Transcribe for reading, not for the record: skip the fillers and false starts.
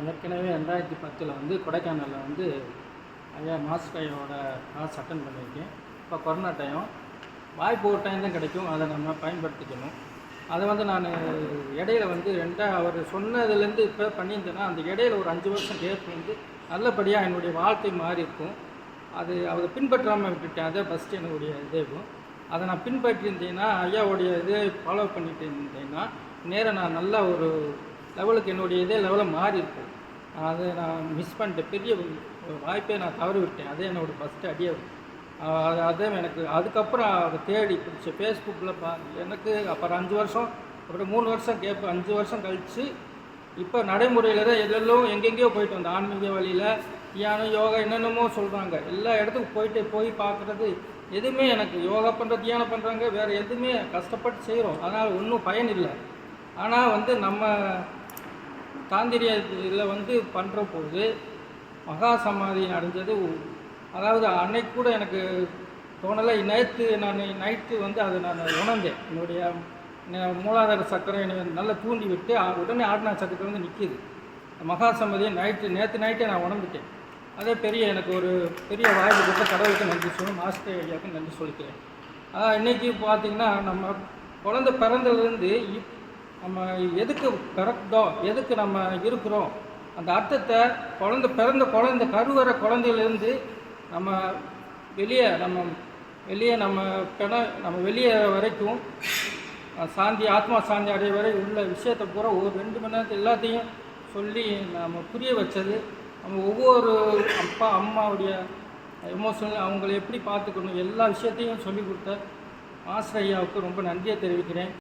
ஏற்கனவே 2010 வந்து கொடைக்கானலில் வந்து ஐயா மாஸ்டர் ஐயாவோட கிளாஸ் அட்டன் பண்ணியிருக்கேன். இப்போ கொரோனா டைம், வாய்ப்பு ஒரு டைம் தான் கிடைக்கும், அதை நம்ம பயன்படுத்திக்கணும். அதை வந்து நான் இடையில வந்து அவர் சொன்னதுலேருந்து இப்போ பண்ணியிருந்தேன்னா, அந்த இடையில ஒரு 5 வருஷம் கேப் வந்து நல்லபடியாக என்னுடைய வாழ்க்கை மாறி இருக்கும். அது அதை பின்பற்றாமல் விட்டுட்டேன். அதை ஃபஸ்ட்டு என்னுடைய இதேவும் அதை நான் பின்பற்றியிருந்தேன்னா, ஐயாவுடைய இதை ஃபாலோ பண்ணிட்டு இருந்தேன்னா நேராக நான் நல்ல ஒரு லெவலுக்கு என்னுடைய இதே லெவலில் மாறி இருக்கும். அதை நான் மிஸ் பண்ணிட்டேன். பெரிய ஒரு வாய்ப்பை நான் தவறி விட்டேன். அதே என்னோடய ஃபஸ்ட்டு அடியே. அதே எனக்கு அதுக்கப்புறம் அதை தேடி பிடிச்ச ஃபேஸ்புக்கில் எனக்கு அப்புறம் 5 வருஷம், அப்புறம் 3 வருஷம் கேட்பேன். 5 வருஷம் கழித்து இப்போ நடைமுறையில் தான் எல்லோரும் எங்கெங்கேயோ போயிட்டு வந்தேன். ஆன்மீக வழியில் தியானம், யோகா என்னென்னமோ சொல்கிறாங்க. எல்லா இடத்துக்கும் போய் பார்க்குறது எதுவுமே எனக்கு யோகா பண்ணுற தியானம் பண்ணுறாங்க, வேறு எதுவுமே கஷ்டப்பட்டு செய்கிறோம், அதனால் ஒன்றும் பயன் இல்லை. ஆனால் வந்து நம்ம தாந்திரியத்தில் வந்து பண்ணுற போது மகா சமாதி அடைஞ்சது. அதாவது அன்னைக்கு கூட எனக்கு தோணலை. நைட்டு வந்து அதை நான் உணர்ந்தேன். என்னுடைய மூலாதார சக்கரை என்னை நல்லா தூண்டி விட்டு உடனே ஆட்னா சக்கரை வந்து நிற்கிது. மகா சமாதியை நேற்று நைட்டே நான் உணர்ந்துட்டேன். அதே எனக்கு ஒரு பெரிய வாய்ப்பு கொடுத்த கடவுளுக்கு நன்றி சொல்லணும், மாஸ்டர் ஐயாவுக்கு நன்றி சொல்லிக்கிறேன். இன்றைக்கி பார்த்திங்கன்னா நம்ம குழந்தை பிறந்ததுலேருந்து நம்ம எதுக்கு பிறந்தோம், எதுக்கு நம்ம இருக்கிறோம், அந்த அர்த்தத்தை குழந்தை கருவறை குழந்தையிலேருந்து நம்ம வெளியே வெளியே வரைக்கும் சாந்தி, ஆத்மா சாந்தி அடைய வரை உள்ள விஷயத்தை பூரா ஒரு 2 மணி நேரத்தில் எல்லாத்தையும் சொல்லி நம்ம புரிய வச்சது. நம்ம ஒவ்வொரு அப்பா அம்மாவுடைய எமோஷனல் அவங்கள எப்படி பார்த்துக்கணும் எல்லா விஷயத்தையும் சொல்லிக் கொடுத்த மாஸ்டர் ஐயாவுக்கு ரொம்ப நன்றியை தெரிவிக்கிறேன்.